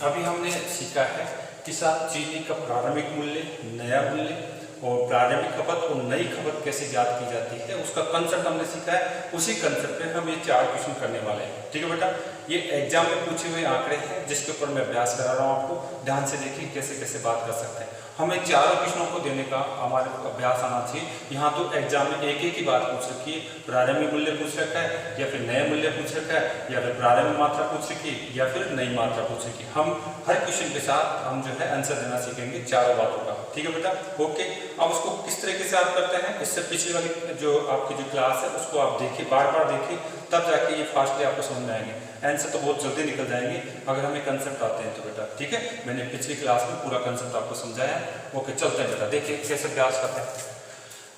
अभी हमने सीखा है कि साहब चीनी का प्रारंभिक मूल्य, नया मूल्य और प्रारंभिक खपत और नई खपत कैसे ज्ञात की जाती है, उसका कंसेप्ट हमने सीखा है। उसी कंसेप्ट पे हम ये 4 क्वेश्चन करने वाले हैं। ठीक है बेटा, ये एग्जाम में पूछे हुए आंकड़े हैं जिसके ऊपर मैं अभ्यास करा रहा हूँ आपको। ध्यान से देखिए कैसे कैसे बात कर सकते हैं। हमें चारों क्वेश्चनों को देने का हमारे अभ्यास आना चाहिए। यहाँ तो एग्जाम में एक ही बात पूछ रखी है, प्रारंभिक मूल्य पूछ रखा है या फिर नया मूल्य पूछ रखा है या फिर प्रारंभिक मात्रा पूछ रखी है या फिर नई मात्रा पूछ रखी है। हम हर क्वेश्चन के साथ हम जो है आंसर देना सीखेंगे चारों बातों का। ठीक है बेटा, ओके। अब उसको किस तरीके से आप करते हैं, इससे पिछले वाली जो आपकी जो क्लास है उसको आप देखिए, बार बार देखिए, तब जाके ये फास्टली आपको समझ में आएंगे। आंसर तो बहुत जल्दी निकल जाएंगे अगर हमें कंसेप्ट आते हैं तो बेटा। ठीक है, मैंने पिछली क्लास में पूरा कंसेप्ट आपको समझाया। ओके, चलते हैं बेटा, देखिए कैसे अभ्यास करते हैं।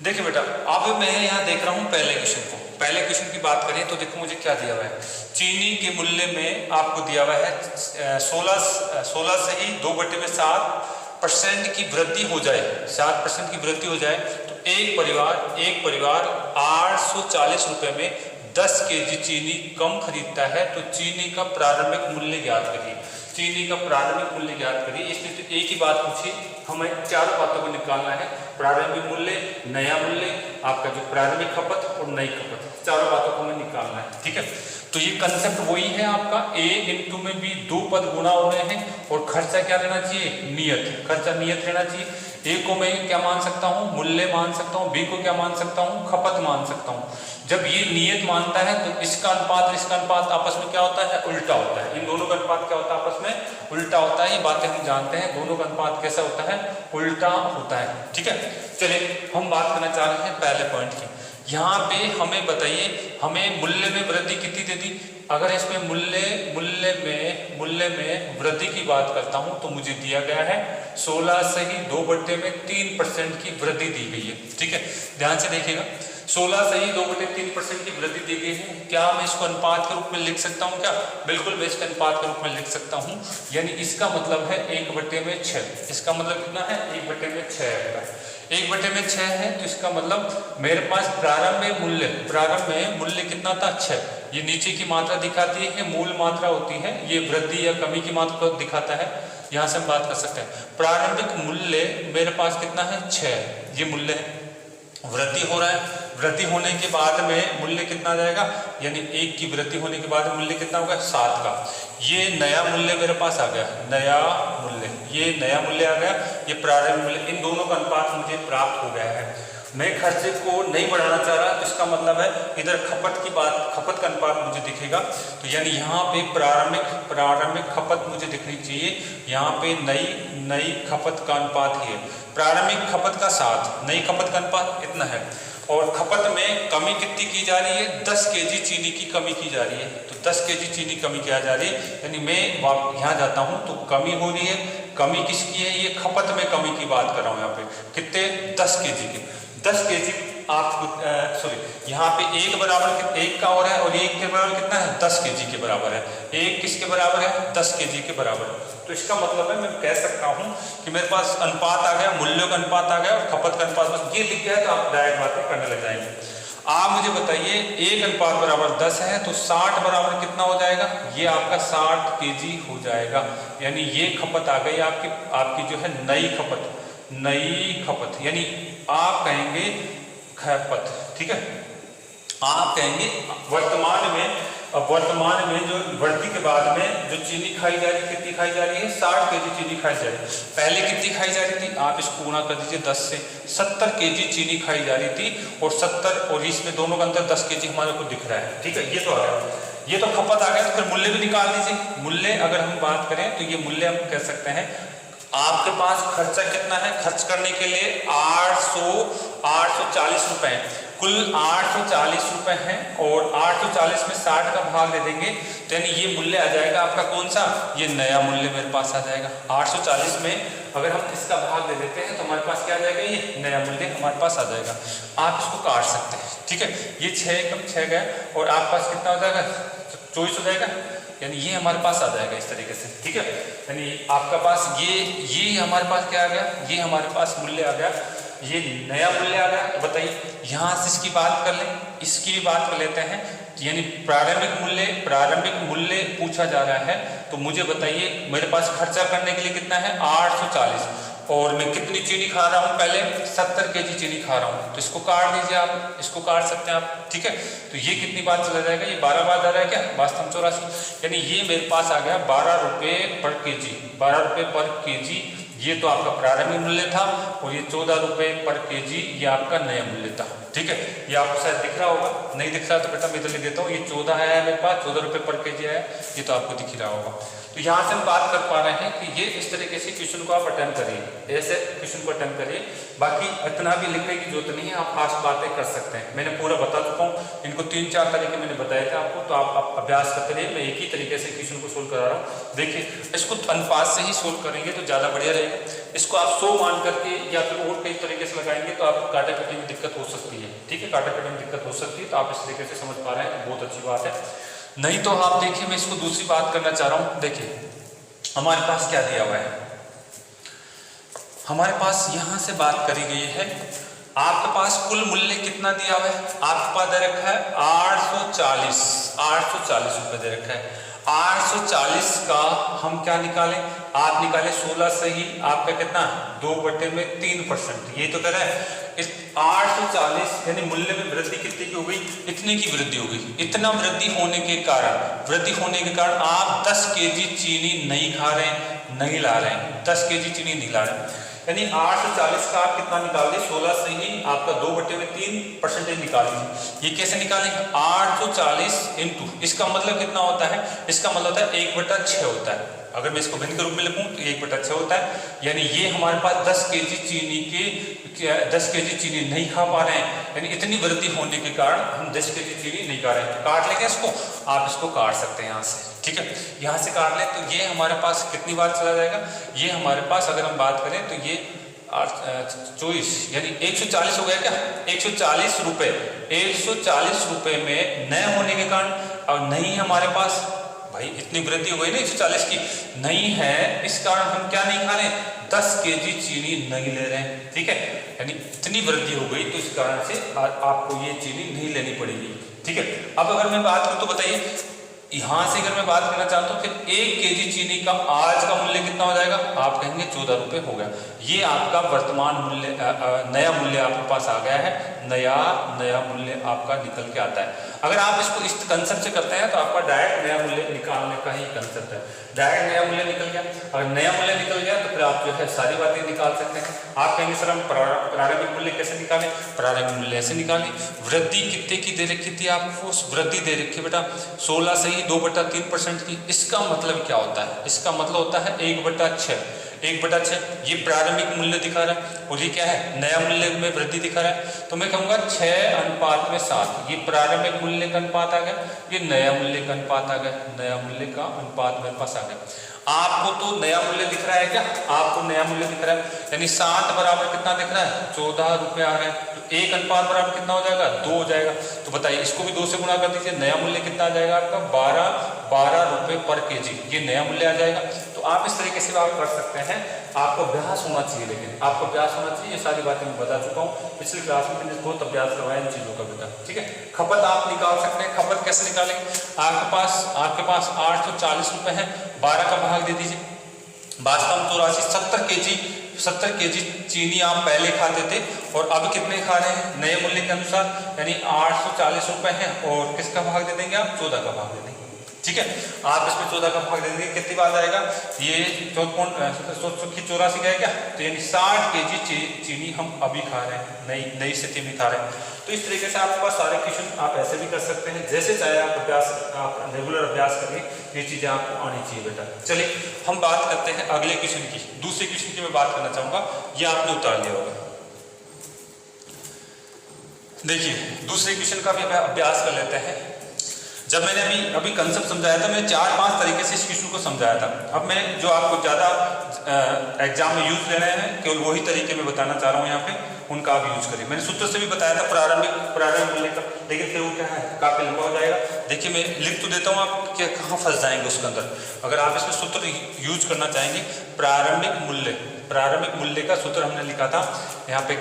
देखिए बेटा, अब मैं यहाँ देख रहा हूँ पहले क्वेश्चन को। पहले क्वेश्चन की बात करें तो देखो मुझे क्या दिया हुआ है। चीनी के मूल्य में आपको दिया हुआ है 16 से ही 2/7% की वृद्धि हो जाए, 7% की वृद्धि हो जाए तो एक परिवार 840 रुपये में 10 केजी चीनी कम खरीदता है तो चीनी का प्रारंभिक मूल्य ज्ञात करिए। चीनी का प्रारंभिक मूल्य ज्ञात करिए। इसने तो एक ही बात पूछी, हमें चारों बातों को निकालना है। प्रारंभिक मूल्य, नया मूल्य, आपका जो प्रारंभिक खपत और नई खपत, चारों बातों को हमें निकालना है। ठीक है, तो ये कंसेप्ट वही है आपका। ए इंटू में भी 2 पद गुणा हो रहे हैं और खर्चा क्या लेना चाहिए, नियत। खर्चा नियत लेना चाहिए। ए को मैं क्या मान सकता हूँ, मूल्य मान सकता हूँ। बी को क्या मान सकता हूँ, खपत मान सकता हूँ। जब ये नियत मानता है तो इसका अनुपात आपस में क्या होता है, उल्टा होता है। इन दोनों का अनुपात क्या होता है, आपस में उल्टा होता है। ये बातें हम जानते हैं, दोनों का अनुपात कैसा होता है, उल्टा होता है। ठीक है, चलिए हम बात करना चाह रहे हैं पहले पॉइंट की। यहाँ पे हमें बताइए, हमें मूल्य में वृद्धि कितनी दे दी। अगर इसमें मूल्य में वृद्धि की बात करता हूं तो मुझे दिया गया है 16 से ही 2/3% की वृद्धि दी गई है। ठीक है, ध्यान से देखिएगा, 16 से ही 2/3% की वृद्धि दी गई है। क्या मैं इसको अनुपात के रूप में लिख सकता हूँ क्या, बिल्कुल मैं इसके अनुपात के रूप में लिख सकता हूँ। यानी इसका मतलब है 1/6। इसका मतलब कितना है, 1/6 है। 1/6 है तो इसका मतलब मेरे पास प्रारंभ में मूल्य कितना था, 6। ये नीचे की मात्रा दिखाती है, मूल मात्रा होती है। ये वृद्धि या कमी की मात्रा को दिखाता है। यहाँ से हम बात कर सकते हैं, प्रारंभिक मूल्य मेरे पास कितना है, 6। ये मूल्य है। वृद्धि हो रहा है, वृद्धि होने के बाद में मूल्य कितना आ जाएगा, यानी 1 की वृद्धि होने के बाद मूल्य कितना होगा, 7 का। ये नया मूल्य मेरे पास आ गया, नया मूल्य आ गया। ये प्रारंभिक मूल्य, इन दोनों का अनुपात मुझे प्राप्त हो गया है। मैं खर्चे को नहीं बढ़ाना चाह रहा, तो इसका मतलब है इधर खपत का अनुपात मुझे दिखेगा। तो यानी यहाँ पे प्रारंभिक खपत मुझे दिखनी चाहिए। यहाँ पे नई खपत का अनुपात ही है। प्रारंभिक खपत का 7, नई खपत का अनुपात इतना है। और खपत में कमी कितनी की जा रही है, 10 केजी चीनी की कमी की जा रही है। तो 10 केजी चीनी कमी किया जा रही है, यानी मैं यहाँ जाता हूँ तो कमी हो रही है। कमी किसकी है, ये खपत में कमी की बात कर रहा हूँ। यहाँ पे कितने, 10 केजी की। 10 केजी आप यहाँ पे 1 बराबर 1 का हो रहा है और 1 के बराबर कितना है, 10 केजी के बराबर है। 1 किसके बराबर है, 10 केजी के बराबर। तो इसका मतलब है मैं कह सकता हूँ कि मेरे पास अनुपात आ गया, मूल्यों का अनुपात आ गया और खपत का अनुपात, बस ये लिख गया है तो आप डायरेक्ट बातें करने लग जाएंगे। आप मुझे बताइए 1 अनुपात बराबर 10 है तो 60 बराबर कितना हो जाएगा, ये आपका 60 केजी हो जाएगा। यानी ये खपत आ गई आपकी जो है नई खपत, यानी आप कहेंगे खपत। ठीक है, आप कहेंगे वर्तमान में जो वृद्धि के बाद में जो चीनी खाई जा रही है, कितनी खाई जा रही है, 60 केजी चीनी खाई जा रही है। पहले कितनी खाई जा रही थी, आप इसको गुणा कर दीजिए 10 से, 70 केजी चीनी खाई जा रही थी। और 70 और इसमें दोनों के अंदर 10 केजी हमारे को दिख रहा है। ठीक है, ये तो आ गया, ये तो खपत आ गया। तो फिर मूल्य भी निकाल दीजिए। मूल्य अगर हम बात करें तो ये मूल्य हम कह सकते हैं, आपके पास खर्चा कितना है, खर्च करने के लिए 840 रुपए, कुल 840 रुपए हैं। और 840 में 60 का भाग दे देंगे तो यानी ये मूल्य आ जाएगा आपका कौन सा, ये नया मूल्य मेरे पास आ जाएगा। 840 में अगर हम इसका भाग दे देते हैं तो हमारे पास क्या आ जाएगा, ये नया मूल्य हमारे पास आ जाएगा। आप इसको काट सकते हैं। ठीक है, ये 6 कम 6 गया और आपके पास कितना हो जाएगा, 24 हो जाएगा। यानी ये हमारे पास आ जाएगा इस तरीके से। ठीक है, यानी आपका पास ये हमारे पास क्या आ गया, ये हमारे पास मूल्य आ गया ये नया मूल्य आ गया। तो बताइए यहाँ से इसकी बात कर लें, इसकी भी बात कर लेते हैं। यानी प्रारंभिक मूल्य पूछा जा रहा है। तो मुझे बताइए मेरे पास खर्चा करने के लिए कितना है 840, और मैं कितनी चीनी खा रहा हूँ, पहले 70 kg चीनी खा रहा हूँ। तो इसको काट दीजिए आप, इसको काट सकते हैं आप, ठीक है। तो ये कितनी बार चला जाएगा, ये 12 बार जा रहा है क्या, वास्तव 84, यानी ये मेरे पास आ गया 12 रुपये पर केजी, 12 रुपये पर केजी। ये तो आपका प्रारंभिक मूल्य था, और ये 14 रुपये पर केजी ये आपका नया मूल्य था, ठीक है। ये आपको शायद दिख रहा होगा, नहीं दिख रहा तो बेटा मैं इधर लिख देता हूँ। ये 14 आया मेरे पास, 14 रुपये पर केजी आया, ये तो आपको दिख रहा होगा। तो यहाँ से हम बात कर पा रहे हैं कि ये इस तरीके से क्वेश्चन को आप अटेम्प्ट करिए, ऐसे क्वेश्चन को अटेम्प्ट करिए। बाकी इतना भी लिखने की जरूरत नहीं है, आप फास्ट बातें कर सकते हैं। मैंने पूरा बता चुका हूँ, इनको 3-4 तरीके मैंने बताए थे आपको, तो आप अभ्यास करते रहिए। मैं एक ही तरीके से क्वेश्चन को सोल्व करा रहा हूँ। देखिए इसको अनुपात से ही सोल्व करेंगे तो ज़्यादा बढ़िया रहेगा। इसको आप 100 मान करके या फिर और कई तरीके से लगाएंगे तो आपको काटा कटी में दिक्कत हो सकती है, ठीक है। काटा कटी में दिक्कत हो सकती है, तो आप इस तरीके से समझ पा रहे हैं, बहुत अच्छी बात है। नहीं तो आप देखिए, मैं इसको दूसरी बात करना चाह रहा हूँ। देखिए हमारे पास क्या दिया हुआ है, हमारे पास यहाँ से बात करी गई है, आपके पास कुल मूल्य कितना दिया हुआ है, आपके पास दे रखा है 840 रुपये दे रखा है। 840 का हम क्या निकालें, आप निकालें 16 से ही आपका कितना 2/3%, ये तो कह रहा है। इस 840 यानी मूल्य में वृद्धि कितनी की हो गई, इतने की वृद्धि हो गई। इतना वृद्धि होने के कारण आप 10 kg चीनी नहीं खा रहे हैं, नहीं ला रहे हैं, 10 kg चीनी नहीं ला रहे हैं। यानी 840 का आप कितना निकाल दें, 16 से ही आपका 2/3% निकाल लीजिए। ये कैसे निकालेंगे, 840 इंटू, इसका मतलब कितना होता है, इसका मतलब होता है 1/6 होता है। अगर मैं इसको भिन्न के रूप में लिखूं तो 1/6 होता है। यानी ये हमारे पास 10 kg चीनी नहीं खा पा रहे हैं, यानी इतनी वृद्धि होने के कारण हम 10 kg चीनी नहीं खा रहे हैं। काट लेंगे इसको, आप इसको काट सकते हैं यहाँ से, ठीक है। यहाँ से काट लें तो ये हमारे पास कितनी बार चला जाएगा, ये हमारे पास अगर हम बात करें तो ये 24 यानी 140 हो गया क्या, 140 रुपये। 140 रुपये में नए होने के कारण, और नहीं हमारे पास भाई इतनी वृद्धि हो गई ना 140 की, नहीं है, इस कारण हम क्या नहीं खा रहे, 10 kg चीनी नहीं ले रहे हैं, ठीक है। यानी इतनी वृद्धि हो गई तो इस कारण से आपको ये चीनी नहीं लेनी पड़ेगी, ठीक है। अब अगर मैं बात करूं तो बताइए, यहाँ से अगर मैं बात करना चाहता हूँ फिर 1 kg चीनी का आज का मूल्य कितना हो जाएगा, आप कहेंगे 14 रुपये हो गया। ये आपका वर्तमान मूल्य, नया मूल्य आपके पास आ गया है, नया मूल्य आपका निकल के आता है। अगर आप इसको इस कंसेप्ट से करते हैं तो आपका डायरेक्ट नया मूल्य निकालने का ही कंसेप्ट है। डायरेक्ट नया मूल्य निकल गया, अगर नया मूल्य निकल गया तो फिर आप जो है सारी बातें निकाल सकते हैं। आप कहेंगे सर हम प्रारंभिक मूल्य कैसे निकालें, प्रारंभिक मूल्य ऐसे निकालें। वृद्धि कितने की दे रखी थी आपको, वृद्धि दे रखी बेटा 16 से ही 2/3% की। इसका मतलब क्या होता है, इसका मतलब होता है 1/6, 1/6 ये प्रारंभिक मूल्य दिखा रहा है, और ये क्या है, नया मूल्य में वृद्धि दिखा रहा है। तो मैं कहूँगा 6:7, ये प्रारंभिक मूल्य का अनुपात आ गया, ये नया मूल्य का अनुपात आ गया, नया मूल्य का अनुपात मेरे पास आ गया। आपको तो नया मूल्य दिख रहा है क्या, आपको नया मूल्य दिख रहा है, यानी 7 बराबर कितना दिख रहा है, 14 रुपये आ रहे हैं। तो 1 अनुपात बराबर कितना हो जाएगा, 2 हो जाएगा। तो बताइए इसको भी 2 से गुणा कर दीजिए, नया मूल्य कितना आ जाएगा आपका 12 रुपये पर केजी, ये नया मूल्य आ जाएगा। तो आप इस तरीके से आप कर सकते हैं, आपको अभ्यास होना चाहिए, लेकिन आपको अभ्यास होना चाहिए। ये सारी बातें मैं बता चुका हूँ, पिछली क्लास में मैंने बहुत अभ्यास करवाया इन चीज़ों का बेटा, ठीक है। खपत आप निकाल सकते हैं, खपत कैसे निकालेंगे, आपके पास 840 रुपये है, 12 का भाग दे दीजिए, वास्तव में 84 70 kg चीनी आप पहले खाते थे और अब कितने खा रहे हैं नए मूल्य के अनुसार, यानी 840 रुपये हैं, और किसका भाग दे देंगे आप, 14 का भाग दे देंगे, ठीक है। आप इसमें 14 का भाग दे देंगे, कितनी बात आएगा, ये 84 गया क्या, तो यानी 60 kg चीनी हम अभी खा रहे हैं, नई स्थिति में खा रहे हैं। तो इस तरीके से आपके पास सारे क्वेश्चन आप ऐसे भी कर सकते हैं, जैसे चाहे आप रेगुलर अभ्यास करिए, ये चीज़ें आपको आनी चाहिए बेटा। चलिए हम बात करते हैं अगले क्वेश्चन की, दूसरे क्वेश्चन की मैं बात करना चाहूँगा, ये आपने उतार लिया होगा। देखिए दूसरे क्वेश्चन का भी अभ्यास कर लेते हैं। जब मैंने अभी कंसेप्ट समझाया था, मैंने 4-5 तरीके से इस क्वेश्चन को समझाया था। अब मैं जो आपको ज़्यादा एग्जाम में यूज ले रहे हैं, केवल वही तरीके में बताना चाह रहा हूँ यहाँ पे, उनका आप यूज करिए। मैंने सूत्र से भी बताया था प्रारंभिक मूल्य का, लेकिन फिर वो क्या है, काफी लंबा हो जाएगा। देखिए मैं लिख तो देता हूँ, आप क्या कहाँ फंस जाएंगे उसके अंदर। अगर आप इसमें सूत्र यूज करना चाहेंगे, प्रारंभिक मूल्य का सूत्र हमने लिखा था यहाँ पे,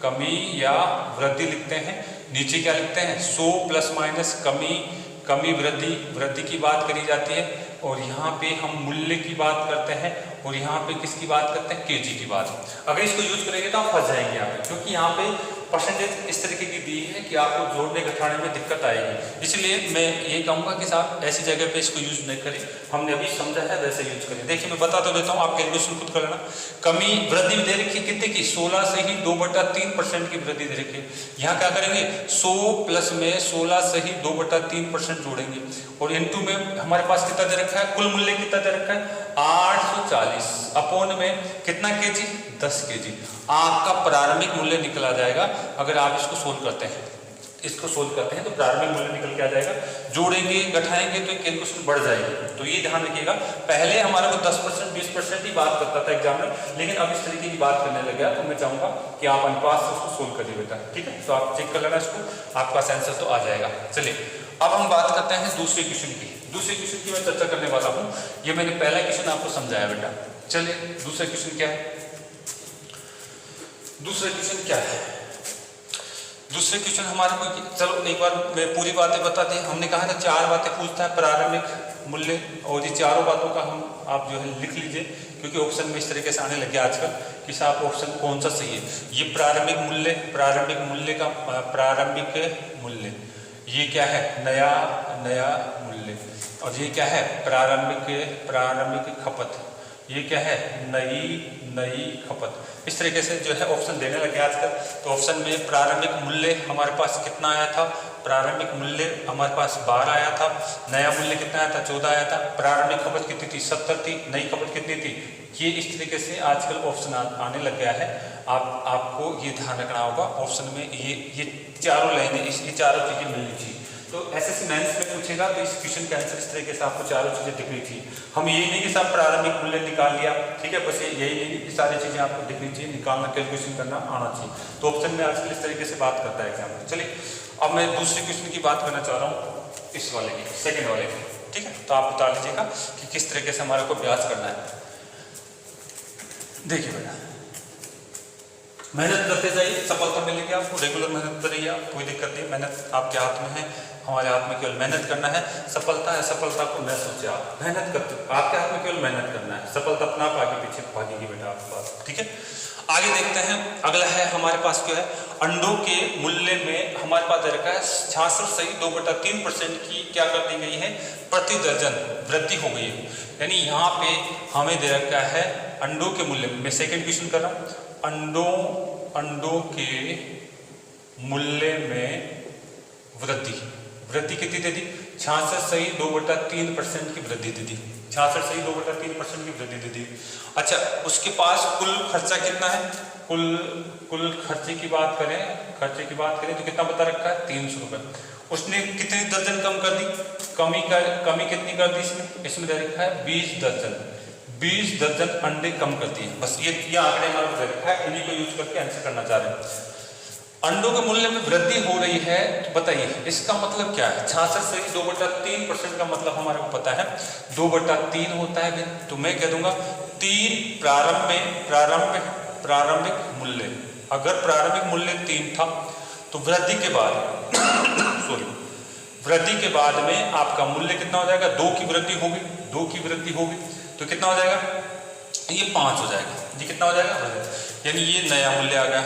कमी या वृद्धि लिखते हैं। नीचे क्या लिखते हैं, 100 प्लस माइनस कमी वृद्धि की बात करी जाती है। और यहाँ पे हम मूल्य की बात करते हैं, और यहाँ पे किसकी बात करते हैं, केजी की बात। अगर इसको यूज करेंगे तो आप फंस जाएंगे यहाँ पे, क्योंकि यहाँ पे परसेंटेज इस तरीके की दी है कि आपको जोड़ने घटाने में दिक्कत आएगी। इसलिए मैं ये कहूँगा कि साहब ऐसी जगह पे इसको यूज नहीं करें, हमने अभी समझा है वैसे यूज करें। देखिए मैं बता तो देता हूँ, आप कैलकुलेशन खुद कर लेना। कमी वृद्धि दे रखी है कितने की, 16 से ही 2/3% की वृद्धि दे रखी है। यहाँ क्या करेंगे, 100 प्लस में 16 से ही 2/3% जोड़ेंगे, और इनटू में हमारे पास कितना दे रखा है, कुल मूल्य कितना दे रखा है 840, अपॉन में कितना केजी, 10 केजी। आपका प्रारंभिक मूल्य निकल आ जाएगा। अगर आप इसको सोल्व करते हैं, तो प्रारंभिक मूल्य निकल के आ जाएगा। जोड़ेंगे घटाएंगे तो कैलकुलेशन बढ़ जाएगी। तो ये ध्यान रखिएगा, पहले हमारे को 10% 20% ही बात करता था एग्जाम में, लेकिन अब इस तरीके की बात करने लग गया। तो मैं चाहूंगा कि आप अनुपात से उसको सोल्व करिए बेटा, ठीक है। तो आप चेक कर लेना इसको, आपका आंसर तो आ जाएगा। चलिए अब हम बात करते हैं दूसरे क्वेश्चन की। दूसरे क्वेश्चन की मैं चर्चा करने वाला हूँ। ये मैंने पहला क्वेश्चन आपको समझाया बेटा। चलिए दूसरा क्वेश्चन क्या है, दूसरा क्वेश्चन हमारे को, चलो एक बार मैं पूरी बातें बता दें। हमने कहा था 4 बातें पूछता है प्रारंभिक मूल्य, और ये चारों बातों का आप जो है लिख लीजिए, क्योंकि ऑप्शन में इस तरीके से आने लग गया आजकल कि साहब ऑप्शन कौन सा सही है। ये प्रारंभिक मूल्य, ये क्या है, नया मूल्य, और ये क्या है, प्रारंभिक खपत, ये क्या है, नई खपत। इस तरीके से जो है ऑप्शन देने लगे आजकल। तो ऑप्शन में प्रारंभिक मूल्य हमारे पास कितना आया था, प्रारंभिक मूल्य हमारे पास 12 आया था, नया मूल्य कितना आया था, 14 आया था, प्रारंभिक खपत कितनी थी, 70 थी, नई खपत कितनी थी। ये इस तरीके से आजकल ऑप्शन आने लग गया है। आपको ये ध्यान रखना होगा, ऑप्शन में ये चारों लाइनें, ये चारों चीजें मिलनी चाहिए। तो एसएससी मेंस में पूछेगा तो इस क्वेश्चन के आंसर इस तरीके से आपको चारों चीजें दिखनी चाहिए। हम यही नहीं कि साहब प्रारंभिक मूल्य निकाल लिया, ठीक है, बस यही नहीं कि सारी चीजें आपको दिखनी चाहिए, निकालना, कैलकुलेशन करना आना चाहिए। तो ऑप्शन में आजकल इस तरीके से बात करता है एग्जाम में। चलिए अब मैं दूसरे क्वेश्चन की बात करना चाह रहा हूँ, इस वाले की, सेकेंड वाले की, ठीक है। तो आप बता लीजिएगा कि किस तरीके से हमारे को अभ्यास करना है। देखिए बेटा, मेहनत करते जाइए, सफलता मिलेगी आपको। रेगुलर मेहनत करिए आप, कोई दिक्कत नहीं, मेहनत आपके हाथ में है, हमारे हाथ में केवल मेहनत करना है। सफलता है, सफलता को न सोचे आप, मेहनत करते, आपके हाथ में केवल मेहनत करना है। सफलता अपना आप आगे पीछे भागेगी बेटा आपके पास, ठीक है। आगे देखते हैं, अगला है हमारे पास क्या है, अंडों के मूल्य में हमारे पास दे रखा है 66.3% की क्या कर दी गई है, प्रति दर्जन वृद्धि हो गई है। यानी यहाँ पे हमें दे रखा है अंडों के मूल्य में, मैं सेकेंड क्वेश्चन कर रहा हूँ, अंडों के मूल्य में वृद्धि कितनी दे दी, 66.2/3% की वृद्धि दे दी, 66.2/3% की वृद्धि दे दी। अच्छा, उसके पास कुल खर्चा कितना है, कुल खर्चे की बात करें तो कितना बता रखा है, 300 रुपये। उसने कितनी दर्जन कम कर दी, कमी कितनी कर दी इसमें दे रखा है 20 दर्जन अंडे कम कर दिए। बस ये आंकड़े हमारे को दे रखा है, इन्हीं को यूज करके आंसर करना चाह रहे हैं। अंडों के मूल्य में वृद्धि हो रही है, तो बताइए इसका मतलब क्या है। 66 से 2/3% का मतलब हमारे को पता है 2/3 होता है। तो मैं कह दूंगा 3 प्रारंभिक मूल्य, अगर प्रारंभिक मूल्य 3 था तो वृद्धि के बाद में आपका मूल्य कितना हो जाएगा, 2 की वृद्धि होगी तो कितना हो जाएगा, ये 5 हो जाएगा। ये कितना हो जाएगा, यानी ये नया मूल्य आ गया।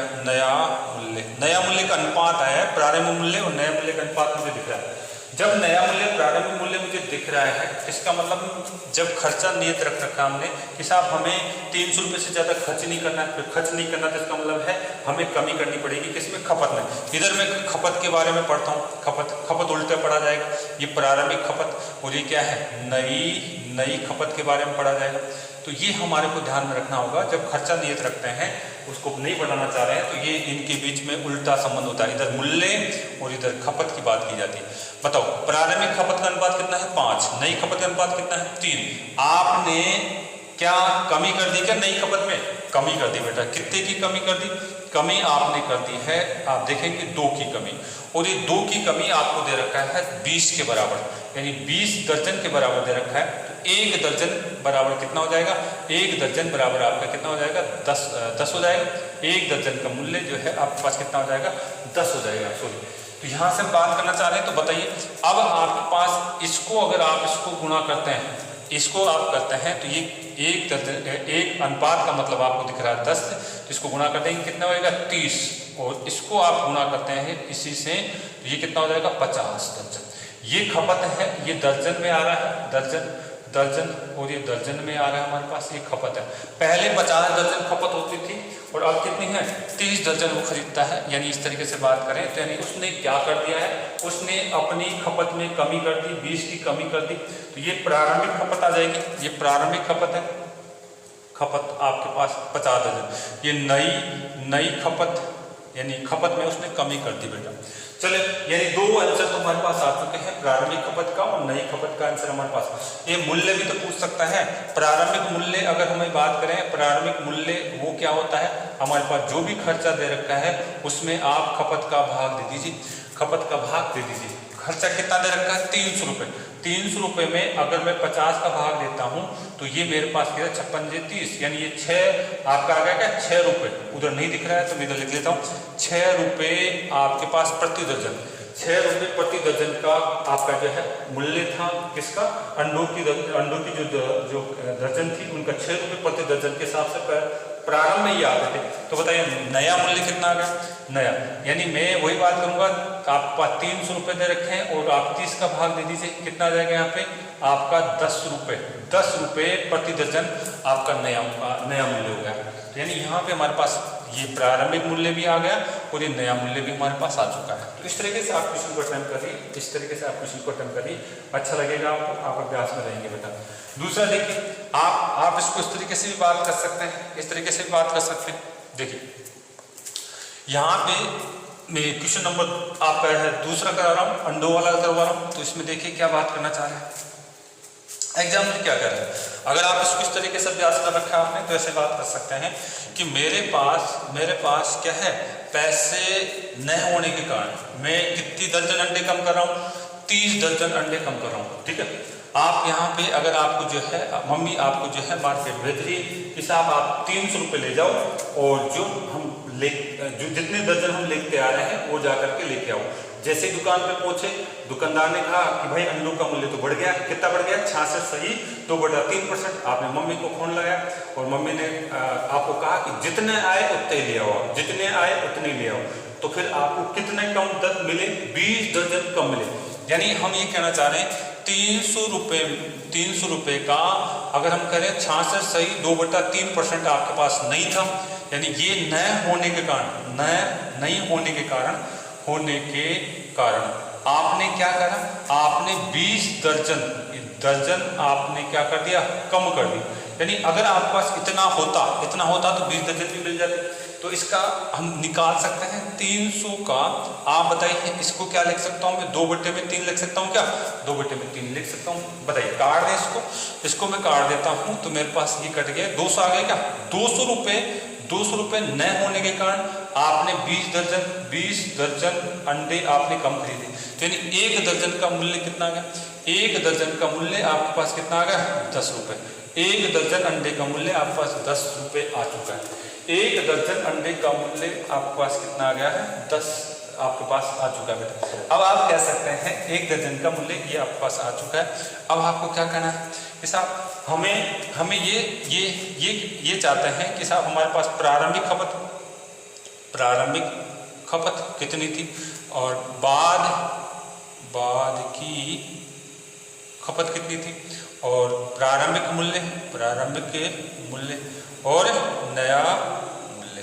नया मूल्य का अनुपात आया है, प्रारंभिक मूल्य और नया मूल्य का अनुपात मुझे दिख रहा है। जब नया मूल्य प्रारंभिक मूल्य मुझे दिख रहा है, इसका मतलब जब खर्चा नियत रख रखा हमने कि साहब हमें 300 रुपये से ज़्यादा खर्च नहीं करना तो इसका मतलब है हमें कमी करनी पड़ेगी किसमें, खपत में। इधर मैं खपत के बारे में पढ़ता हूँ, खपत उल्टा पढ़ा जाएगा, ये प्रारंभिक खपत, और ये क्या है, नई खपत के बारे में पढ़ा जाएगा। तो ये हमारे को ध्यान में रखना होगा, जब खर्चा नियत रखते हैं उसको नहीं बढ़ाना चाह रहे हैं, तो ये इनके बीच में उल्टा संबंध होता है, इधर मूल्य और इधर खपत की बात की जाती है। बताओ प्रारंभिक खपत का अनुपात कितना है 5, नई खपत का अनुपात कितना है 3। आपने क्या कमी कर दी क्या नई खपत में? कमी कर दी बेटा। कितने की कमी कर दी? कमी आपने कर दी है, आप देखेंगे 2 की कमी, और ये 2 की कमी आपको दे रखा है 20 के बराबर, यानी 20 दर्जन के बराबर दे रखा है। तो 1 दर्जन बराबर कितना हो जाएगा? 1 दर्जन बराबर आपका कितना हो जाएगा? 10 हो जाएगा। 1 दर्जन का मूल्य जो है आपके पास कितना हो जाएगा? 10 हो जाएगा। सॉरी, तो यहाँ से बात करना चाह रहे हैं, तो बताइए अब आपके पास इसको अगर आप इसको गुणा करते हैं, इसको आप करते हैं, तो ये 1 दर्जन, 1 अनुपात का मतलब आपको दिख रहा है 10, तो इसको गुणा कर देंगे कितना होगा? 30, और इसको आप गुणा करते हैं इसी से, तो ये कितना हो जाएगा? 50 दर्जन। ये खपत है, ये दर्जन में आ रहा है, दर्जन, और ये दर्जन में आ रहा है हमारे पास, ये खपत है। पहले 50 दर्जन खपत होती थी और अब कितनी है? 30 दर्जन वो खरीदता है। यानी इस तरीके से बात करें तो यानी उसने क्या कर दिया है? उसने अपनी खपत में कमी कर दी, 20 की कमी कर दी, तो ये प्रारंभिक खपत आ जाएगी। ये प्रारंभिक खपत है, खपत आपके पास 50 दर्जन। ये नई खपत, यानी खपत में उसने कमी कर दी बेटा। चले, यानी 2 आंसर तो हमारे पास आ चुके हैं, प्रारंभिक खपत का और नई खपत का आंसर हमारे पास। ये मूल्य भी तो पूछ सकता है। प्रारंभिक मूल्य अगर हमें बात करें, प्रारंभिक मूल्य वो क्या होता है? हमारे पास जो भी खर्चा दे रखा है उसमें आप खपत का भाग दे दीजिए, खपत का भाग दे दीजिए। खर्चा कितना दे रखा है? 300 रुपये। 300 रुपये में अगर मैं 50 का भाग देता हूँ तो ये मेरे पास क्या है? 56 30, यानी ये 6 आपका आ गया क्या? 6 रुपये। उधर नहीं दिख रहा है तो मैं इधर लिख लेता हूँ, 6 रुपये आपके पास प्रति दर्जन। 6 रुपये प्रति दर्जन का आपका जो है मूल्य था किसका? अंडों की जो दर्जन थी उनका 6 रुपये प्रति दर्जन के हिसाब से प्रारंभ में ही आते थे। तो बताइए नया मूल्य कितना आ गया? नया, यानी मैं वही बात करूंगा, आपका 300 रुपये दे रखे हैं और आप 30 का भाग दे दीजिए, कितना आ जाएगा यहाँ पे? आपका 10 रुपये। 10 रुपये प्रति दर्जन आपका नया मूल्य हो गया। तो यानी यहाँ पे हमारे पास ये प्रारंभिक मूल्य भी आ गया और ये नया मूल्य भी हमारे पास आ चुका है। तो इस तरीके से आप क्वेश्चन को अटेम्प्ट करिए, इस तरीके से आप क्वेश्चन को अटेम्प्ट करिए, अच्छा लगेगा आपको, आप अभ्यास में रहेंगे बेटा। दूसरा देखिए, आप इसको इस तरीके से भी बात कर सकते हैं, इस तरीके से भी बात कर सकते हैं। देखिए यहाँ पे मैं क्वेश्चन नंबर आपका है दूसरा करा रहा हूँ, अंडों वाला करवा रहा हूँ। तो इसमें देखिए क्या बात करना चाह रहे हैं, एग्जाम्पल क्या कर रहे हैं। अगर आप इसको इस तरीके से अभ्यास कर रखा है आपने, तो ऐसे बात कर सकते हैं कि मेरे पास क्या है? पैसे न होने के कारण मैं कितनी दर्जन अंडे कम कर रहा हूँ? 30 दर्जन अंडे कम कर रहा हूँ। ठीक है, आप यहाँ पे अगर आपको जो है मम्मी आपको जो है मार्केट भेज रही है, साहब आप 300 रुपये ले जाओ और जो जितने दर्जन हम लेते आ रहे हैं वो जा करके लेके आओ। जैसे दुकान पे पहुंचे, दुकानदार ने कहा कि भाई अंडों का मूल्य तो बढ़ गया, कितना बढ़ गया? 66 सही 2/3%। आपने मम्मी को फोन लगाया और मम्मी ने आपको कहा कि जितने आए उतने ले आओ, जितने आए उतने ले आओ। तो फिर आपको कितने कम दर मिले? 20 दर्जन कम मिले। यानी हम ये कहना चाह रहे हैं 300 रुपये का अगर हम करें 66 सही 2/3% आपके पास नहीं था, यानी ये नहीं होने के कारण आपने क्या करा? आपने 20 दर्जन आपने क्या कर दिया? कम कर दी। यानी अगर आपके पास इतना होता तो 20 दर्जन भी मिल जाते। तो इसका हम निकाल सकते हैं 300 का। आप बताइए इसको क्या लिख सकता हूँ मैं? 2/3 लिख सकता हूँ क्या? 2/3 लिख सकता हूँ। बताइए काट दें इसको मैं काट देता हूँ तो मेरे पास ये कट गया, 200 आ गया क्या? 200 रुपये न होने के कारण आपने 20 दर्जन अंडे आपने कम खरीदे। तो यानी 1 दर्जन का मूल्य कितना आ गया? 1 दर्जन का मूल्य आपके पास कितना आ गया? 10 रुपये। 1 दर्जन अंडे का मूल्य आपके पास 10 रुपये आ चुका है। 1 दर्जन अंडे का मूल्य आपके पास कितना आ गया है? 10 आपके पास आ चुका है बेटा। अब आप कह सकते हैं 1 दर्जन का मूल्य ये आपके पास आ चुका है। अब आपको क्या करना है कि साहब हमें ये चाहते हैं कि साहब हमारे पास प्रारंभिक खपत कितनी थी और बाद की खपत कितनी थी और प्रारंभिक मूल्य और नया मूल्य।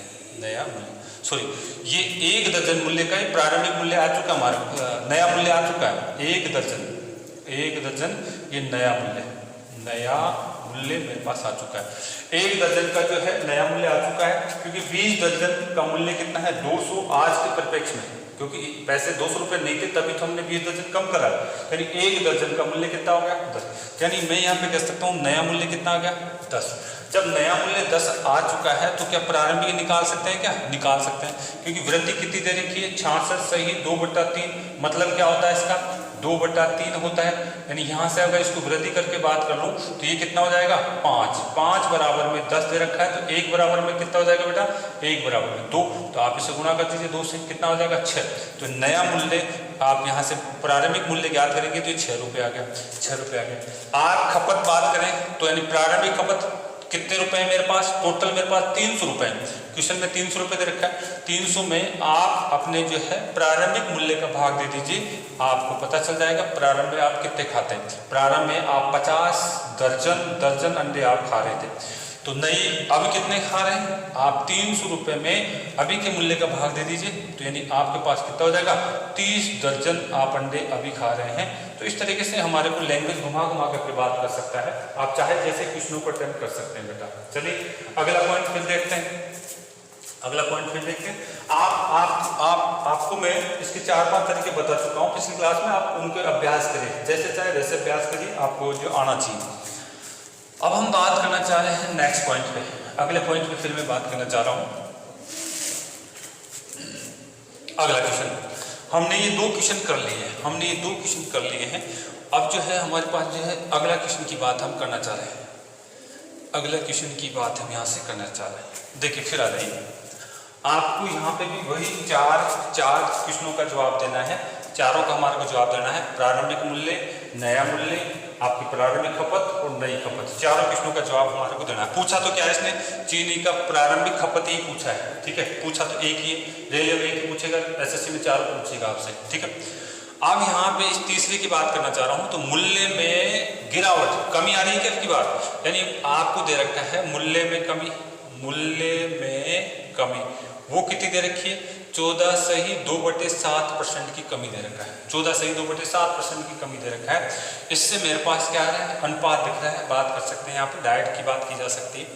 सॉरी, ये 1 दर्जन मूल्य का ही प्रारंभिक मूल्य आ चुका, हमारा नया मूल्य आ चुका है। 1 दर्जन ये नया मूल्य मेरे पास आ चुका है। 1 दर्जन का जो है नया मूल्य आ चुका है, क्योंकि 20 दर्जन का मूल्य कितना है 200 आज के परिप्रेक्ष्य में, क्योंकि पैसे 200 रुपये नहीं थे तभी तो हमने 20 दर्जन कम करा, यानी 1 दर्जन का मूल्य कितना हो गया 10। यानी मैं यहाँ पे कह सकता हूँ नया मूल्य कितना आ गया 10। जब नया मूल्य 10 आ चुका है तो क्या प्रारंभिक निकाल सकते हैं? क्या निकाल सकते हैं, क्योंकि वृद्धि कितनी दे रखी है 66 सही 2/3, मतलब क्या होता है इसका 2/3 होता है। यानी यहाँ से अगर इसको वृद्धि करके बात कर लूँ तो ये कितना हो जाएगा 5 बराबर में 10 दे रखा है, तो 1 बराबर में कितना हो जाएगा बेटा 1 बराबर में 2, तो आप इसे गुणा कर दीजिए 2 से, कितना हो जाएगा 6। तो नया मूल्य आप यहाँ से प्रारंभिक मूल्य ज्ञात करेंगे तो ये 6 रुपये आ गया, 6 रुपये आ गया। आप खपत बात करें तो यानी प्रारंभिक खपत कितने रुपए हैं मेरे पास, टोटल मेरे पास 300 रुपए हैं, क्वेश्चन में 300 रुपए दे रखा है। 300 में आप अपने जो है प्रारंभिक मूल्य का भाग दे दीजिए, आपको पता चल जाएगा प्रारंभ में आप कितने खाते हैं। प्रारंभ में आप 50 दर्जन अंडे आप खा रहे थे, तो नई अभी कितने खा रहे हैं आप 300 रुपये में अभी के मूल्य का भाग दे दीजिए, तो यानी आपके पास कितना हो जाएगा 30 दर्जन आप अंडे अभी खा रहे हैं। तो इस तरीके से हमारे को लैंग्वेज घुमा घुमा करके बात कर सकता है, आप चाहे जैसे क्वेश्चनों को अटेम्प्ट कर सकते हैं बेटा। चलिए अगला पॉइंट फिर देखते हैं, अगला पॉइंट फिर देखते हैं। आपको मैं इसके 4-5 तरीके बता चुका हूँ पिछली क्लास में, आप उनके अभ्यास करिए, जैसे चाहे वैसे अभ्यास करिए, आपको जो आना चाहिए। अब हम बात करना चाह रहे हैं नेक्स्ट पॉइंट पे, अगले पॉइंट पे फिर मैं बात करना चाह रहा हूँ। अगला क्वेश्चन, हमने ये 2 क्वेश्चन कर लिए हैं, अब जो है हमारे पास जो है अगला क्वेश्चन की बात हम करना चाह रहे हैं, अगला क्वेश्चन की बात हम यहाँ से करना चाह रहे हैं। देखिए फिर आ जाइए, आपको यहाँ पे भी वही चार क्वेश्चनों का जवाब देना है, चारों का हमारे को जवाब देना है। प्रारंभिक मूल्य, नया मूल्य, आपकी प्रारंभिक खपत और नई खपत, चारों क्वेश्चनों का जवाब हमारे को देना है। पूछा तो क्या है इसने, चीनी का प्रारंभिक खपत ही पूछा है, ठीक है, पूछा तो एक ही, रेलवे में एक ही पूछेगा, एसएससी में 4 पूछेगा आपसे, ठीक है। अब यहाँ पे इस तीसरे की बात करना चाह रहा हूँ, तो मूल्य में गिरावट, कमी आ रही है क्या आपकी बात, यानी आपको दे रखा है मूल्य में कमी, वो कितनी दे रखी है 14 सही 2/7% की कमी दे रखा है, 14 सही 2/7% की कमी दे रखा है। इससे मेरे पास क्या आ रहा है, अनुपात दिख रहा है, बात कर सकते हैं, यहाँ पे डायरेक्ट की बात की जा सकती है।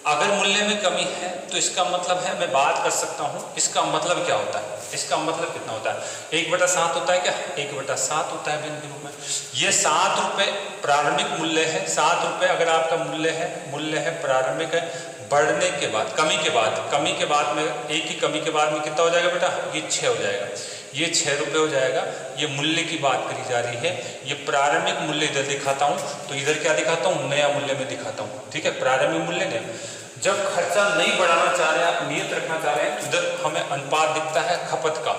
अगर मूल्य में कमी है तो इसका मतलब है, मैं बात कर सकता हूँ इसका मतलब क्या होता है, इसका मतलब कितना होता है 1/7 होता है क्या, 1/7 होता है भिन्न के रूप में। ये 7 रुपये प्रारंभिक मूल्य है, 7 रुपये अगर आपका मूल्य है प्रारंभिक है, बढ़ने के बाद कमी के बाद में एक ही कमी के बाद में कितना हो जाएगा बेटा, ये 6 हो जाएगा, ये 6 रुपये हो जाएगा। ये मूल्य की बात करी जा रही है, ये प्रारंभिक मूल्य इधर दिखाता हूँ, तो इधर क्या दिखाता हूँ, नया मूल्य में दिखाता हूँ, ठीक है, प्रारंभिक मूल्य नया। जब खर्चा नहीं बढ़ाना चाह रहे हैं आप, नियत रखना चाह रहे हैं, तो इधर हमें अनुपात दिखता है खपत का,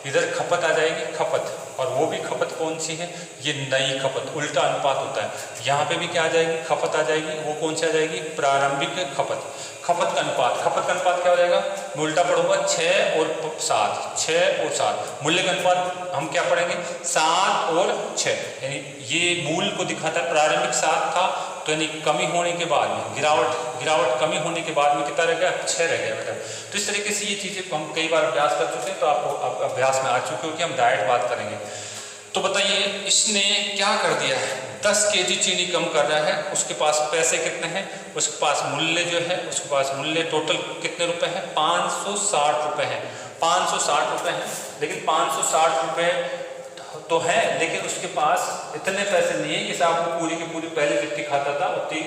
इधर खपत आ जाएगी खपत, और वो भी खपत कौन सी है, ये नई खपत, उल्टा अनुपात होता है। यहाँ पे भी क्या आ जाएगी, खपत आ जाएगी, वो कौन सी आ जाएगी, प्रारंभिक खपत। खपत का अनुपात क्या हो जाएगा, मैं उल्टा पढ़ूंगा 6 और 7, मूल्य का अनुपात हम क्या पढ़ेंगे 7 और 6, यानी ये मूल को दिखाता है, प्रारंभिक 7 था, तो यानी कमी होने के बाद में गिरावट कमी होने के बाद में कितना रह गया, 6 रह गया बेटा। तो इस तरीके से ये चीज़ें हम कई बार अभ्यास कर चुके हैं, तो आपको अभ्यास में आ चुके हो कि हम डायरेक्ट बात करेंगे। तो बताइए इसने क्या कर दिया है, 10 केजी चीनी कम कर रहा है, उसके पास पैसे कितने हैं, उसके पास मूल्य जो है, उसके पास मूल्य टोटल कितने रुपए हैं, 560 रुपये हैं, 560 रुपये हैं। लेकिन 560 रुपये तो है, लेकिन उसके पास इतने पैसे नहीं है कि साहब वो पूरी की पूरी पहले जितनी खाता था उतनी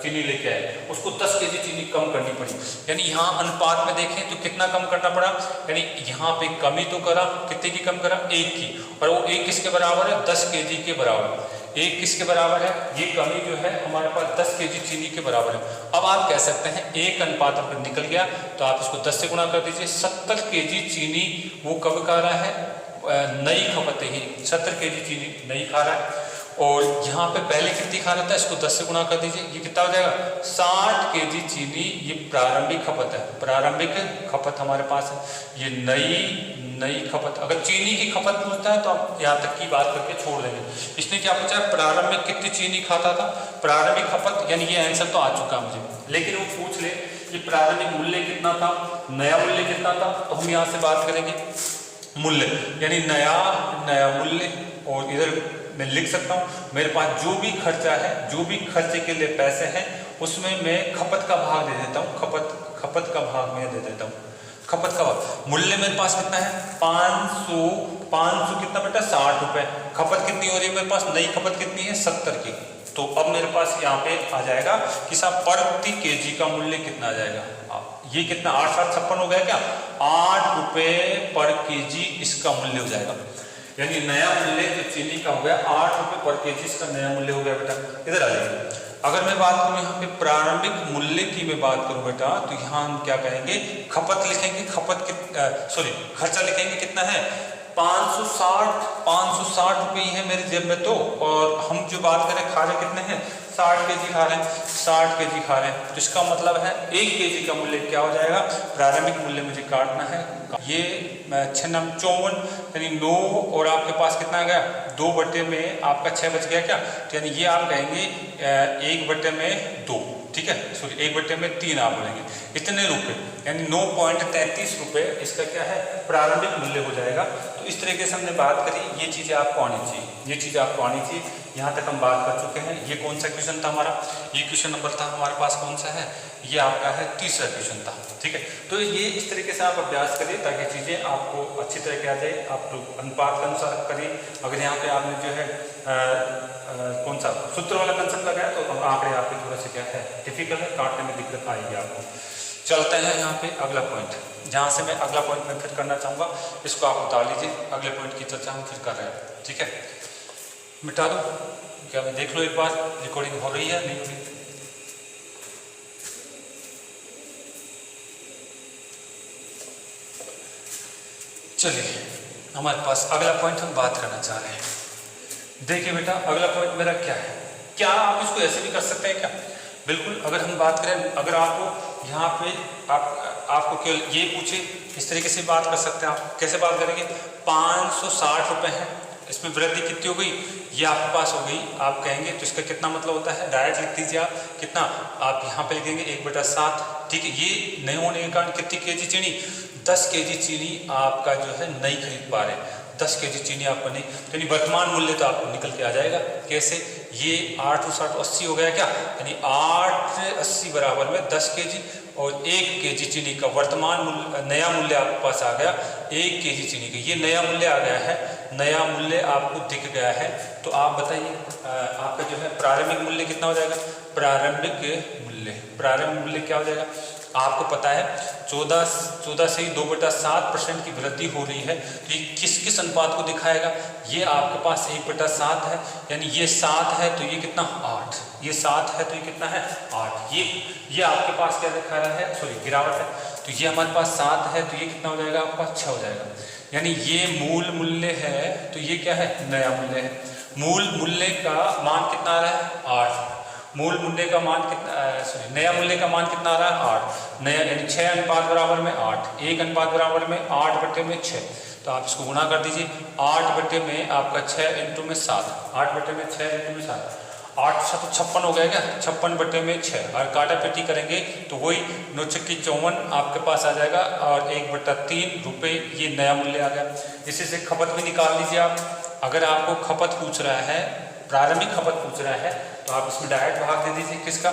चीनी लेके आए, उसको 10 केजी चीनी कम करनी पड़ी। यानी यहाँ अनुपात में देखें तो कितना कम करना पड़ा, यानी यहाँ पे कमी तो करा, कितने की कम करा, 1 की, और वो 1 किसके बराबर है, 10 केजी के बराबर। 1 किसके बराबर है, ये कमी जो है हमारे पास 10 केजी चीनी के बराबर है। अब आप कह सकते हैं 1 अनुपात अगर निकल गया तो आप इसको 10 से गुणा कर दीजिए, 70 केजी चीनी वो कब खा रहा है, नई खपत ही 70 केजी चीनी नहीं खा रहा है, और यहाँ पे पहले कितनी खा रहा था, इसको 10 से गुणा कर दीजिए, ये कितना हो जाएगा 60 केजी चीनी, ये प्रारंभिक खपत है, प्रारंभिक खपत हमारे पास है, ये नई खपत। अगर चीनी की खपत पूछता है तो आप यहाँ तक की बात करके छोड़ देंगे। इसने क्या पूछा, प्रारंभिक कितनी चीनी खाता था, प्रारंभिक खपत, यानी ये आंसर तो आ चुका मुझे, लेकिन वो पूछ ले कि प्रारंभिक मूल्य कितना था, नया मूल्य कितना था, तो हम यहाँ से बात करेंगे मूल्य, यानी नया मूल्य, और इधर मैं लिख सकता हूँ मेरे पास जो भी खर्चा है, जो भी खर्चे के लिए पैसे हैं, उसमें मैं खपत का भाग दे देता हूँ, खपत का भाग मैं दे देता हूँ, खपत का भाग। मूल्य मेरे पास कितना है 500 कितना बेटा 60 रुपए। खपत कितनी हो रही है मेरे पास, नई खपत कितनी है 70 की। तो अब मेरे पास यहाँ पे आ जाएगा कि साहब प्रति केजी का मूल्य कितना आ जाएगा, ये कितना 8 7 56 हो गया क्या, 8 रुपए पर केजी इसका मूल्य हो जाएगा। यानी नया मूल्य जो चीनी का हो गया 8 रुपए पर केजी इसका नया मूल्य हो गया बेटा। इधर आ जाएगा। अगर मैं बात करूं यहाँ पे प्रारंभिक मूल्य की मैं बात करूं बेटा, तो यहाँ हम क्या कहेंगे, खपत लिखेंगे, खर्चा लिखेंगे कितना है 560 रुपये है मेरे जेब में। तो और हम जो बात करें खा रहे कितने हैं 60 केजी खा रहे हैं, 60 केजी खा रहे हैं। तो इसका मतलब है 1 केजी का मूल्य क्या हो जाएगा, प्रारंभिक मूल्य मुझे काटना है, ये 6 9 54 यानी 9 और आपके पास कितना आ गया 2 बटे में आपका 6 बच गया क्या। तो यानी ये आप कहेंगे 1 बटे में 2, ठीक है, सॉरी 1 बटे में 3 आप बोलेंगे, इतने रुपए यानी 9.33 रुपये इसका क्या है प्रारंभिक मूल्य हो जाएगा। तो इस तरीके से हमने बात करी, ये चीज़ें आपको आनी चाहिए, ये चीज़ें आपको आनी चाहिए। यहाँ तक हम बात कर चुके हैं। ये कौन सा क्वेश्चन था हमारा, ये क्वेश्चन नंबर था हमारे पास कौन सा है, ये आपका है तीसरा क्वेश्चन था, ठीक है। तो ये इस तरीके से आप अभ्यास करिए ताकि चीज़ें आपको अच्छी तरह के आ जाए। आप लोग अनुपात के अनुसार करिए। अगर यहाँ पे आपने जो है कौन सा सूत्र वाला कंसेप्ट लगाया तो आंकड़े आपके थोड़ा से क्या है डिफिकल्ट है, काटने में दिक्कत आएगी आपको। चलते हैं यहाँ पे अगला पॉइंट, जहाँ से मैं अगला पॉइंट मैं फिर करना चाहूँगा, इसको आप उतार लीजिए। अगले पॉइंट की चर्चा हम फिर कर रहे हैं, ठीक है। मिटा दो क्या, मैं देख लो एक बार रिकॉर्डिंग हो रही है नहीं हो रही। चलिए हमारे पास अगला पॉइंट हम बात करना चाह रहे हैं। देखिए बेटा अगला पॉइंट मेरा क्या है, क्या आप इसको ऐसे भी कर सकते हैं क्या, बिल्कुल। अगर हम बात करें, अगर आपको यहाँ पे आपको केवल ये पूछे, इस तरीके से बात कर सकते हैं। आप कैसे बात करेंगे, 560 रुपये है, इसमें वृद्धि कितनी हो गई, ये आपके पास हो गई। आप कहेंगे तो इसका कितना मतलब होता है, डायरेक्ट लिख दीजिए आप कितना, आप यहाँ पे लिखेंगे 1/7, ठीक है। ये नहीं होने के कारण कितनी केजी चीनी, 10 केजी चीनी आपका जो है नहीं खरीद पा रहे, 10 केजी चीनी आपको नहीं, यानी वर्तमान मूल्य तो आपको निकल के आ जाएगा। कैसे, ये 8 और 60 80 हो गया क्या, यानी 880 बराबर में 10 केजी और 1 केजी चीनी का वर्तमान मूल्य, नया मूल्य आपके पास आ गया 1 केजी चीनी का, ये नया मूल्य आ गया है, नया मूल्य आपको दिख गया है। तो आप बताइए आपका जो है प्रारंभिक मूल्य कितना हो जाएगा, प्रारंभिक मूल्य क्या हो जाएगा, आपको पता है 14 से ही 2/7% की वृद्धि हो रही है। तो ये किस अनुपात को दिखाएगा, ये आपके पास 1/7 है, यानी ये 7 है तो ये कितना 8, ये 7 है तो ये कितना है 8, ये आपके पास क्या दिखा रहा है, सॉरी गिरावट है। तो ये हमारे पास 7 है तो ये कितना हो जाएगा आपके पास 6 हो जाएगा, यानी ये मूल मूल्य है तो ये क्या है नया मूल्य है। मूल मूल्य का मान कितना आ रहा है 8, मूल मूल्य का मान कितना, नया मूल्य का मान कितना आ रहा है 8, नया यानी 6 अनुपात बराबर में 8, 1 अनुपात बराबर में 8 बटे में 6। तो आप इसको गुणा कर दीजिए, 8 बटे में आपका 6 इंटू में 7, 8 बटे में 6 इंटू में 7, 8 7 56 हो गया क्या, 56 बटे में 6, और काटा पेटी करेंगे तो वही 9 छक्की 54 आपके पास आ जाएगा, और 1/3 रुपये ये नया मूल्य आ गया। इसी से खपत भी निकाल लीजिए आप। अगर आपको खपत पूछ रहा है, प्रारंभिक खपत पूछ रहा है, तो आप इसमें डायरेक्ट भाग दे दीजिए किसका,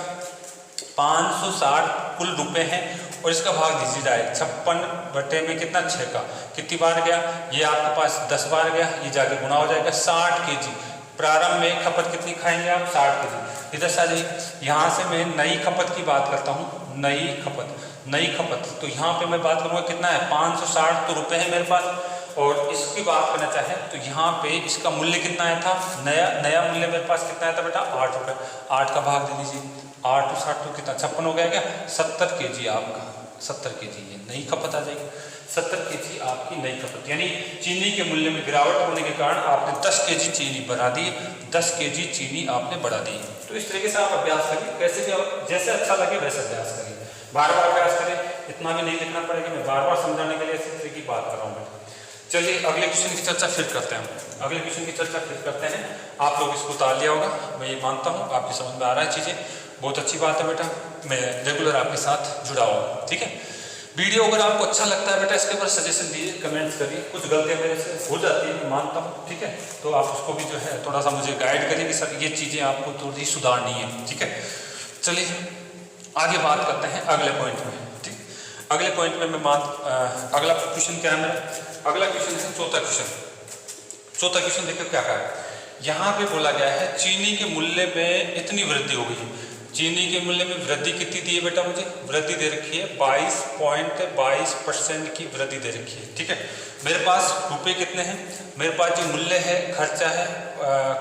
560 कुल रुपए हैं और इसका भाग दीजिए डायरेक्ट 56 बटे में कितना 6 का, कितनी बार गया, ये आपके पास 10 बार गया, ये जाके गुना हो जाएगा 60 केजी। प्रारंभ में खपत कितनी खाएंगे आप 60 केजी। इधर से आ जाइए, यहाँ से मैं नई खपत की बात करता हूँ, नई खपत तो यहाँ पे मैं बात करूँगा कितना है 560 तो रुपये है मेरे पास, और इसकी बात करना चाहें तो यहाँ पे इसका मूल्य कितना आया था, नया मूल्य मेरे पास कितना आया था बेटा 8 रुपये, 8 का भाग दे दीजिए, 8 और 60 तो कितना 56 हो गया क्या, 70 केजी आपका, 70 केजी ये नई खपत आ जाएगी, 70 केजी आपकी नई खपत। यानी चीनी के मूल्य में गिरावट होने के कारण आपने 10 केजी चीनी बढ़ा दी, 10 केजी चीनी आपने बढ़ा दी। तो इस तरीके से आप अभ्यास करिए, कैसे भी जैसे अच्छा लगे वैसे अभ्यास करिए, बार बार अभ्यास करें, इतना भी नहीं लिखना पड़ेगा, मैं बार बार समझाने के लिए इस तरीके की बात कर रहा हूँ। चलिए अगले क्वेश्चन की चर्चा फिर करते हैं, अगले क्वेश्चन की चर्चा फिर करते हैं। आप लोग इसको उतार लिया होगा, मैं ये मानता हूँ आपकी समझ में आ रहा है चीज़ें, बहुत अच्छी बात है बेटा, मैं रेगुलर आपके साथ जुड़ा हुआ हूँ, ठीक है। वीडियो अगर आपको अच्छा लगता है बेटा इसके ऊपर सजेशन दीजिए, कमेंट्स करिए। कुछ गलतियाँ मेरे से हो जाती है, मैं मानता हूँ, ठीक है, तो आप उसको भी जो है थोड़ा सा मुझे गाइड करिए कि सर ये चीज़ें आपको थोड़ी सुधारनी है, ठीक है। चलिए आगे बात करते हैं अगले पॉइंट में, ठीक। अगले पॉइंट में मैं अगला क्वेश्चन क्या है मेरा, अगला क्वेश्चन है चौथा क्वेश्चन। चौथा क्वेश्चन देखिए क्या कहा है, यहाँ पे बोला गया है चीनी के मूल्य में इतनी वृद्धि हो गई। चीनी के मूल्य में वृद्धि कितनी दी है बेटा, मुझे वृद्धि दे रखी है 22.22% की वृद्धि दे रखी है, ठीक है। मेरे पास रुपए कितने हैं, मेरे पास जो मूल्य है, खर्चा है,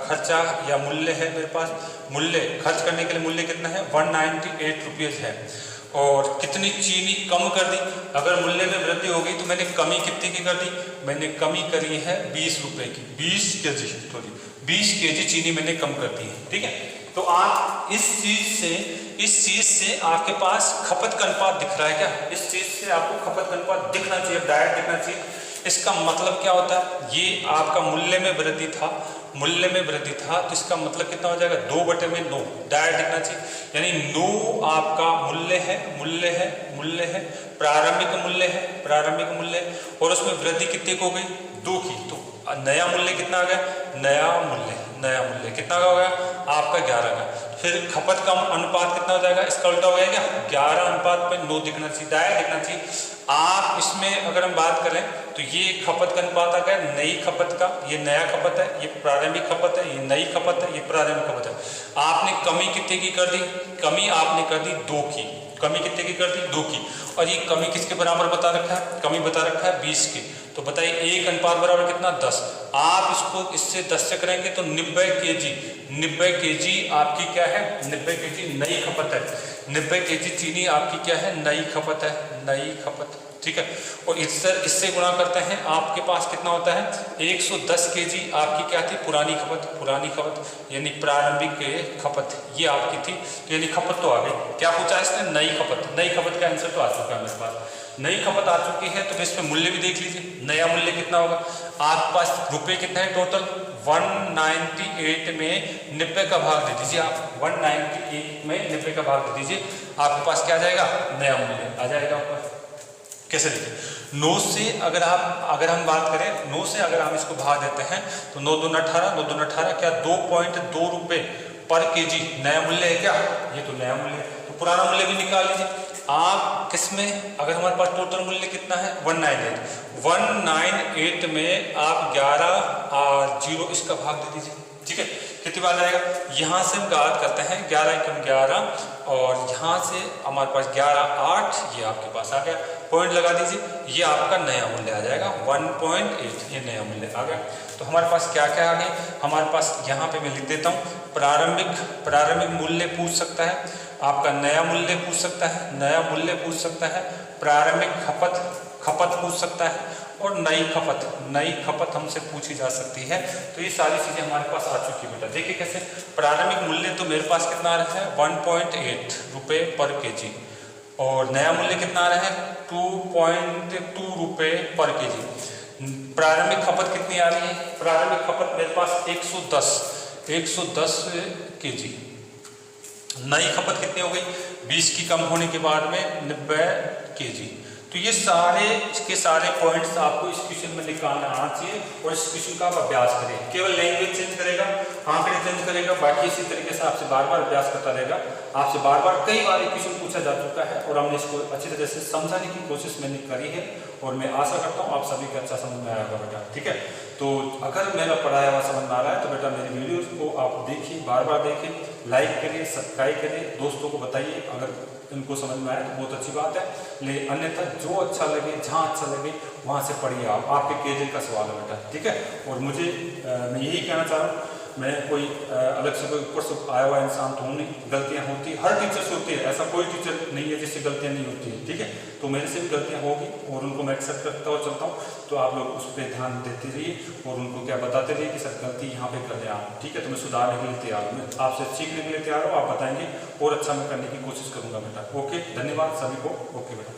खर्चा या मूल्य है, मेरे पास मूल्य खर्च करने के लिए मूल्य कितना है 198 रुपीज़ है। और कितनी चीनी कम कर दी, अगर मूल्य में वृद्धि हो गई तो मैंने कमी कितनी की कर दी, मैंने कमी करी है 20 रुपए की, 20 केजी, सॉरी 20 केजी चीनी मैंने कम कर दी है, ठीक है। तो आप इस चीज से आपके पास खपत का अनुपात दिख रहा है क्या, इस चीज से आपको खपत का अनुपात दिखना चाहिए, डायरेक्ट दिखना चाहिए। इसका मतलब क्या होता है, ये आपका मूल्य में वृद्धि था, मूल्य में वृद्धि था, तो इसका मतलब कितना हो जाएगा 2/9, डायरेक्ट दिखना चाहिए। यानी 9 आपका मूल्य है, मूल्य है, मूल्य है, प्रारंभिक मूल्य है, प्रारंभिक मूल्य, और उसमें वृद्धि कितनी हो गई 2 की, तो नया मूल्य कितना आ गया, नया मूल्य कितना हो गया आपका 11 का। फिर खपत का अनुपात कितना हो जाएगा, इसका उल्टा हो गया क्या, 11:9 दिखना चाहिए, डायरेक्ट दिखना चाहिए। आप इसमें अगर हम बात करें तो ये खपत का अनुपात आ गया नई खपत का, ये नया खपत है, ये प्रारंभिक खपत है, ये नई खपत है, ये प्रारंभिक खपत है। आपने कमी कितने की कर दी, कमी आपने कर दी 2 की, कमी कितने की कर दी 2 की, और ये कमी किसके बराबर बता रखा है, कमी बता रखा है 20 की। तो बताइए 1 अनुपात बराबर कितना 10, आप इसको इससे 10 से करेंगे तो 90 केजी आपकी क्या है, 90 केजी नई खपत है, 90 केजी चीनी आपकी क्या है, नई खपत है, नई खपत, ठीक है। और इससे गुणा करते हैं, आपके पास कितना होता है 110 केजी आपकी क्या थी, पुरानी खपत यानी प्रारंभिक खपत, ये आपकी थी, तो यानी खपत तो आ गई। क्या पूछा है इसने, नई खपत का आंसर तो आ चुका है मेरे पास, नई खपत आ चुकी है। तो इसमें मूल्य भी देख लीजिए, नया मूल्य कितना होगा, आपके पास रुपए कितना है टोटल 198 में 90 का भाग दे दीजिए, आप 198 में 90 का भाग दे दीजिए, आपके पास क्या आ जाएगा, नया मूल्य आ जाएगा आपका। कैसे देखिए 9 से अगर हम बात करें, 9 से अगर हम इसको भाग देते हैं तो 9 दूना 18, 9 दूना 18 क्या 2.2 रुपये पर केजी नया मूल्य है क्या, ये तो नया मूल्य है। तो पुराना मूल्य भी निकाल लीजिए आप, किसमें अगर हमारे पास टोटल मूल्य कितना है 198 में आप 11 और 0 इसका भाग दे दीजिए, ठीक है। कितनी बार आएगा, यहाँ से हम बात करते हैं 11 × 11 और यहाँ से हमारे पास 11 8, ये आपके पास आ गया, पॉइंट लगा दीजिए, ये आपका नया मूल्य आ जाएगा 1.8, ये नया मूल्य आ गया। तो हमारे पास क्या क्या आ गया, हमारे पास यहाँ पे मैं लिख देता हूँ, प्रारंभिक मूल्य पूछ सकता है, आपका नया मूल्य पूछ सकता है, नया मूल्य पूछ सकता है, प्रारंभिक खपत पूछ सकता है, और नई खपत हमसे पूछी जा सकती है। तो ये सारी चीज़ें हमारे पास आ चुकी है बेटा। देखिए कैसे, प्रारंभिक मूल्य तो मेरे पास कितना आ रहा है 1.8 रुपये पर केजी, और नया मूल्य कितना आ रहा है 2.2 रुपये पर केजी। प्रारंभिक खपत कितनी आ रही है, प्रारंभिक खपत मेरे पास 110 केजी। नई खपत कितनी हो गई 20 की कम होने के बाद में 90 केजी। तो ये सारे पॉइंट्स आपको इस क्वेश्चन में निकालना आना चाहिए, और इस क्वेश्चन का आप अभ्यास करें। केवल लैंग्वेज चेंज करेगा, आंकड़े चेंज करेगा, बाकी इसी तरीके से आपसे बार बार अभ्यास करता रहेगा। आपसे बार बार कई बार क्वेश्चन पूछा जा चुका है, और हमने इसको अच्छी तरह से समझाने की कोशिश मैंने करी है, और मैं आशा करता हूँ आप सभी को अच्छा समझ में आया होगा बेटा, ठीक है। तो अगर मेरा पढ़ाया हुआ समझ में आ रहा है तो बेटा मेरी वीडियोस को आप देखिए, बार बार देखिए, लाइक करिए, सब्सक्राइब करिए, दोस्तों को बताइए, अगर इनको समझ में आए तो बहुत अच्छी बात है। लेकिन अन्यथा जो अच्छा लगे, जहाँ अच्छा लगे वहाँ से पढ़िए, आपके कैरियर का सवाल है बेटा, ठीक है। और मुझे मैं यही कहना चाह रहा हूँ, मैं कोई अलग से कोई ऊपर से आया हुआ इंसान तो हूँ नहीं, गलतियाँ होती हर टीचर से होती है, ऐसा कोई टीचर नहीं है जिससे गलतियाँ नहीं होती है, ठीक है। तो मेरे से भी गलतियाँ होगी, और उनको मैं एक्सेप्ट करता हुआ चलता हूँ। तो आप लोग उस पर ध्यान देते रहिए, और उनको क्या बताते रहिए कि सर गलती यहाँ पे कर लें आप, ठीक है। तो मैं सुधारने के लिए तैयार हूँ, मैं आपसे सीखने के लिए तैयार हूँ, आप बताएंगे और अच्छा मैं करने की कोशिश करूँगा बेटा। ओके, धन्यवाद सभी को। ओके बेटा।